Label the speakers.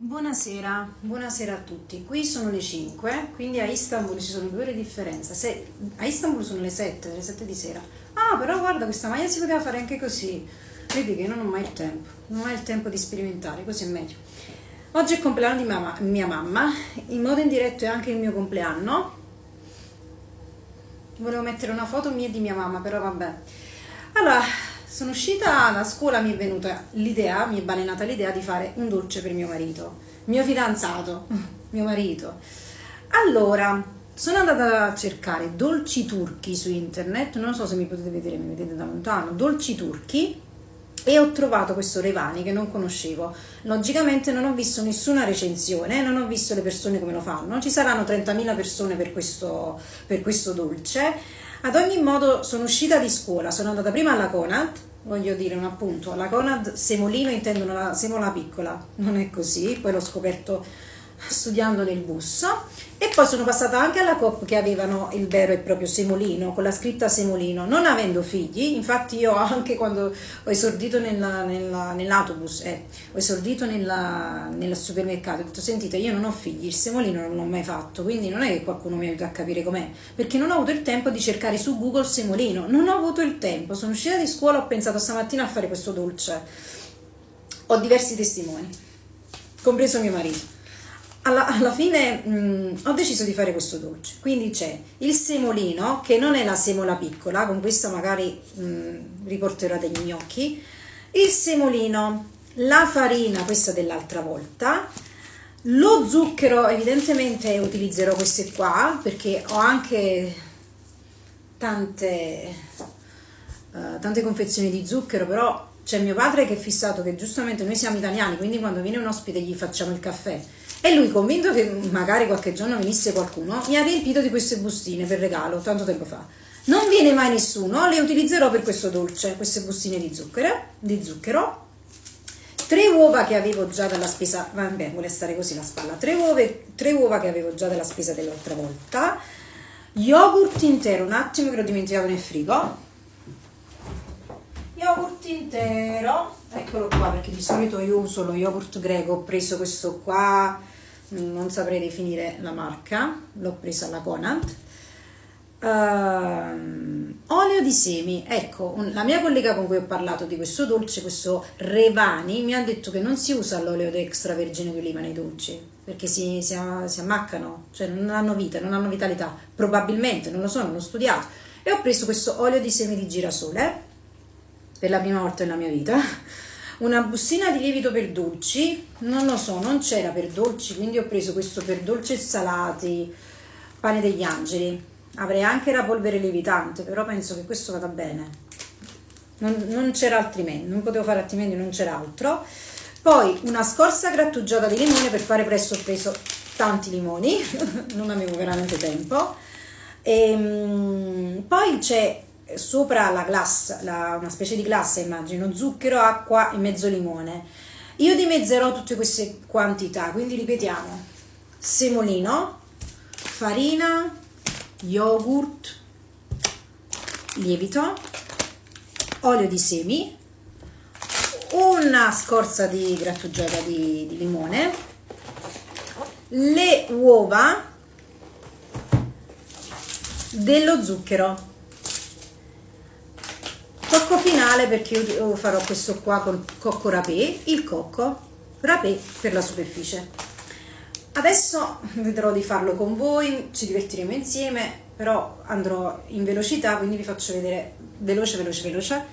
Speaker 1: Buonasera, buonasera a tutti. Qui sono le 5, quindi a Istanbul ci sono 2 ore di differenza. A Istanbul sono le 7 di sera. Ah, però guarda, questa maglia si poteva fare anche così. Vedi che io non ho mai il tempo, non ho mai il tempo di sperimentare, così è meglio. Oggi è il compleanno di mia mamma, in modo indiretto è anche il mio compleanno. Volevo mettere una foto mia e di mia mamma, però vabbè. Allora, sono uscita da scuola, mi è venuta l'idea, mi è balenata l'idea di fare un dolce per mio marito, mio fidanzato, mio marito. Allora, sono andata a cercare dolci turchi su internet, non so se mi potete vedere, mi vedete da lontano, dolci turchi, e ho trovato questo Revani che non conoscevo. Logicamente non ho visto nessuna recensione, non ho visto le persone come lo fanno, ci saranno 30.000 persone per questo dolce. Ad ogni modo sono uscita di scuola, sono andata prima alla Conad, voglio dire un appunto, la Conad semolino intendono la semola piccola, non è così, poi l'ho scoperto studiando nel bus, e poi sono passata anche alla Coop che avevano il vero e proprio semolino, con la scritta semolino, non avendo figli. Infatti io anche quando ho esordito nell'autobus, ho esordito nel supermercato, ho detto sentite, io non ho figli, il semolino non l'ho mai fatto, quindi non è che qualcuno mi aiuta a capire com'è, perché non ho avuto il tempo di cercare su Google semolino, non ho avuto il tempo, sono uscita di scuola, ho pensato stamattina a fare questo dolce, ho diversi testimoni, compreso mio marito. Alla fine ho deciso di fare questo dolce, quindi c'è il semolino, che non è la semola piccola, con questa magari riporterò degli gnocchi, il semolino, la farina, questa dell'altra volta, lo zucchero, evidentemente utilizzerò queste qua, perché ho anche tante confezioni di zucchero, però c'è mio padre che è fissato che giustamente noi siamo italiani, quindi quando viene un ospite gli facciamo il caffè, e lui, convinto che magari qualche giorno venisse qualcuno, mi ha riempito di queste bustine per regalo tanto tempo fa. Non viene mai nessuno, le utilizzerò per questo dolce, queste bustine di zucchero. 3 uova che avevo già dalla spesa, vabbè, vuole stare così la spalla, 3 uova che avevo già dalla spesa dell'altra volta, yogurt intero, un attimo che l'ho dimenticato nel frigo, yogurt intero, eccolo qua, perché di solito io uso lo yogurt greco, ho preso questo qua, non saprei definire la marca, l'ho presa alla Conad. Olio di semi, ecco, la mia collega con cui ho parlato di questo dolce, questo Revani, mi ha detto che non si usa l'olio extravergine di oliva nei dolci, perché si ammaccano, cioè non hanno vita, non hanno vitalità, probabilmente, non lo so, non l'ho studiato, e ho preso questo olio di semi di girasole, per la prima volta nella mia vita, una bustina di lievito per dolci, non lo so, non c'era per dolci, quindi ho preso questo per dolci e salati, pane degli angeli. Avrei anche la polvere lievitante, però penso che questo vada bene, non c'era altrimenti, non potevo fare altrimenti, non c'era altro. Poi una scorza grattugiata di limone, per fare presto ho preso tanti limoni, non avevo veramente tempo, e poi c'è sopra la glass, una specie di glassa, immagino, zucchero, acqua e mezzo limone. Io dimezzerò tutte queste quantità, quindi ripetiamo: semolino, farina, yogurt, lievito, olio di semi, una scorza di grattugiata di limone, le uova, dello zucchero. Cocco finale, perché io farò questo qua col cocco rapé, il cocco rapé per la superficie. Adesso vedrò di farlo con voi, ci divertiremo insieme, però andrò in velocità, quindi vi faccio vedere veloce.